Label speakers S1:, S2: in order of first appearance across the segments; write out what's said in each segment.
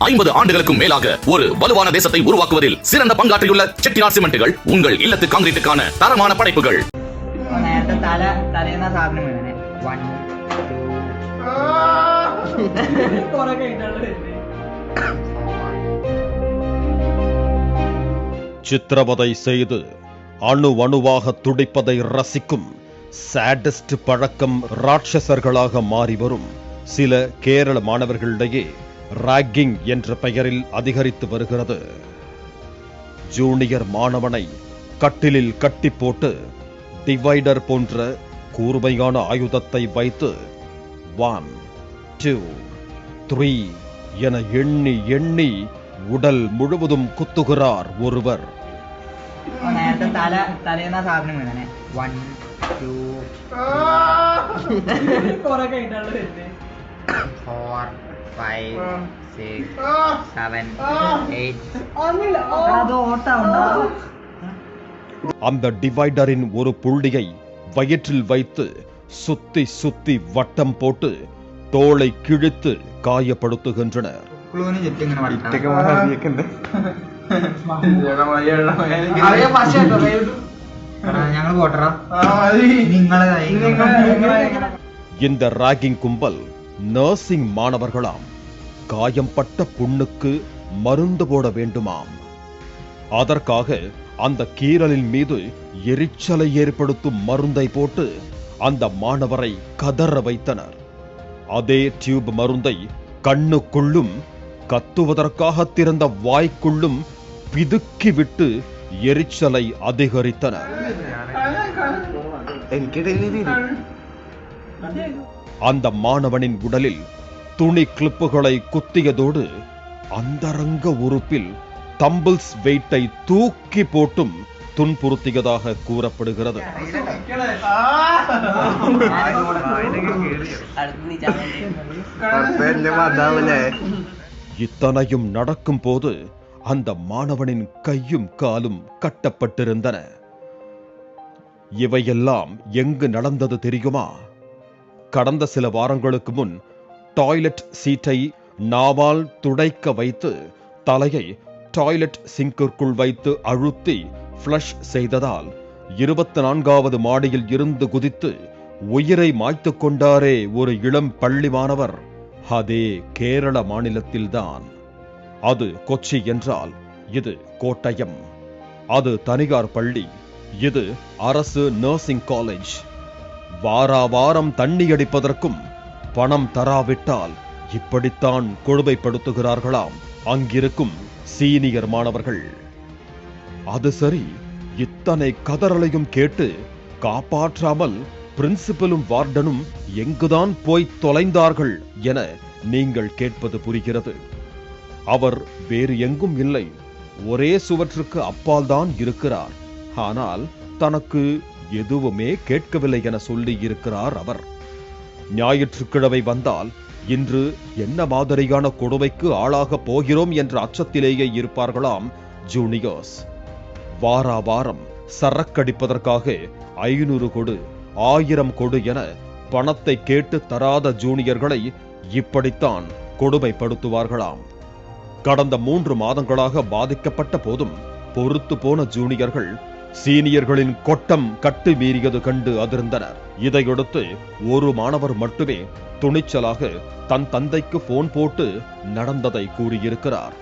S1: 50 ஆண்டுகளுக்கும் மேலாக ஒரு வலுவான தேசத்தை உருவாக்குவதில் சிறந்த பங்காற்றியுள்ள செட்டிநாட் சிமெண்ட்டுகள் உங்கள் இல்லத்து கான்கிரீட்டுக்கான தரமான படைப்புகள்.
S2: சித்திரவதை செய்து அணு அணுவாக துடிப்பதை ரசிக்கும் சாடிஸ்ட் பழக்கம் ராட்சசர்களாக மாறி வரும் சில கேரள மாணவர்களிடையே ராகிங் என்ற பெயரில் அதிகரித்து வருகிறது. ஜூனியர் மாணவனை கட்டிலில் கட்டி போட்டு டிவைடர் போன்ற கூர்மையான ஆயுதத்தை வைத்து 1, 2, 3 என எண்ணி எண்ணி உடல் முழுவதும் குத்துகிறார் ஒருவர். அந்த டிவைடரின் ஒரு புள்ளியை வயிற்றில் வைத்து சுத்தி சுத்தி வட்டம் போட்டு தோளை கிழித்து காயப்படுத்துகின்றனர். இந்த ராகிங் கும்பல் நர்சிங் மாணவர்களாம். காயம்பட்ட புண்ணுக்கு மருந்து போட வேண்டுமாம். அதற்காக அந்த கீறலின் மீது எரிச்சலை ஏற்படுத்தும் மருந்தை போட்டு அந்த மாணவரை கதற வைத்தனர். அதே டியூப் மருந்தை கண்ணுக்குள்ளும் கத்துவதற்காக திறந்த வாய்க்குள்ளும் பிதுக்கிவிட்டு எரிச்சலை அதிகரித்தனர். அந்த மாணவனின் உடலில் துணி கிளிப்புகளை குத்தியதோடு அந்தரங்க உறுப்பில் தம்பிள்ஸ் வெயிட்டை தூக்கி போட்டும் துன்புறுத்தியதாக கூறப்படுகிறது. இத்தனையும் நடக்கும் போது அந்த மாணவனின் கையும் காலும் கட்டப்பட்டிருந்தன. இவையெல்லாம் எங்கு நடந்தது தெரியுமா? கடந்த சில வாரங்களுக்கு முன் டாய்லெட் சீட்டை நாவால் துடைக்க வைத்து தலையை டாய்லெட் சிங்கிற்குள் வைத்து அழுத்தி ஃப்ளஷ் செய்ததால் 24வது மாடியில் இருந்து குதித்து உயிரை மாய்த்து கொண்டாரே ஒரு இளம் பள்ளி மாணவர். அதே கேரள மாநிலத்தில்தான். அது கொச்சி என்றால் இது கோட்டயம். அது தனியார் பள்ளி, இது அரசு நர்சிங் காலேஜ். வாராவாரம் தண்ணி அடிப்பதற்கும் பணம் தராவிட்டால் இப்படித்தான் கொடுமைப்படுத்துகிறார்களாம் அங்கிருக்கும் சீனியர் மாணவர்கள். அது சரி, இத்தனை கதறலையும் கேட்டு காப்பாற்றாமல் பிரின்சிபலும் வார்டனும் எங்குதான் போய் தொலைந்தார்கள் என நீங்கள் கேட்பது புரிகிறது. அவர் வேறு எங்கும் இல்லை, ஒரே சுவற்றுக்கு அப்பால் தான் இருக்கிறார். ஆனால் தனக்கு எதுவுமே கேட்கவில்லை என சொல்லி இருக்கிறார் அவர். ஞாயிற்றுக்கிழமை வந்தால் இன்று என்ன மாதிரியான கொடுமைக்கு ஆளாக போகிறோம் என்ற அச்சத்திலேயே இருப்பார்களாம் ஜூனியர்ஸ். வாரா வாரம் சரக்கடிப்பதற்காக 500 கொடு, 1000 கொடு என பணத்தை கேட்டு தராத ஜூனியர்களை இப்படித்தான் கொடுமைப்படுத்துவார்களாம். கடந்த 3 மாதங்களாக பாதிக்கப்பட்ட போதும் பொறுத்து போன ஜூனியர்கள் சீனியர்களின் கொட்டம் கட்டு மீறியது கண்டு அதிர்ந்தனர். இதையடுத்து ஒரு மாணவர் மட்டுமே துணிச்சலாக தன் தந்தைக்கு போன் போட்டு நடந்ததை கூறியிருக்கிறார்.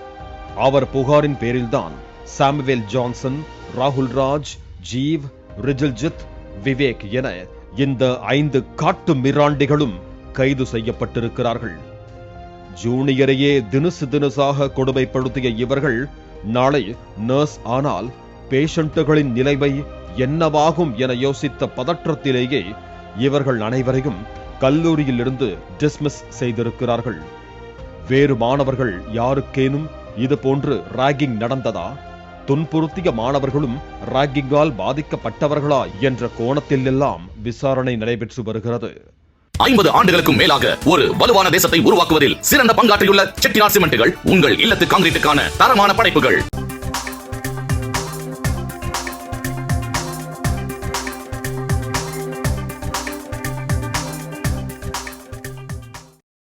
S2: அவர் புகாரின் பேரில்தான் சாமுவேல் ஜான்சன், ராகுல் ராஜ், ஜீவ், ரிஜில்ஜித், விவேக் என இந்த 5 காட்டு மிராண்டிகளும் கைது செய்யப்பட்டிருக்கிறார்கள். ஜூனியரையே தினுசு தினுசாக கொடுமைப்படுத்திய இவர்கள் நாளை நர்ஸ் ஆனால் பேஷண்ட்டுகளின் நிலைமை என்னவாகும் என யோசித்த பதற்றத்திலேயே இவர்கள் அனைவரையும் கல்லூரியில் இருந்து டிஸ்மிஸ் செய்திருக்கிறார்கள். வேறு மாணவர்கள் யாருக்கேனும் இது போன்று ராகிங் நடந்ததா? துன்புறுத்திய மாணவர்களும் ராகிங்கால் பாதிக்கப்பட்டவர்களா என்ற கோணத்தில் எல்லாம் விசாரணை நடைபெற்று வருகிறது.
S1: 50 ஆண்டுகளுக்கும் மேலாக ஒரு வலுவான தேசத்தை உருவாக்குவதில் சிறந்த பங்காற்றியுள்ள செட்டிநாட் சிமெண்ட்டுகள் உங்கள் இல்லத்து கான்கிரீட்டுக்கான தரமான படைப்புகள்.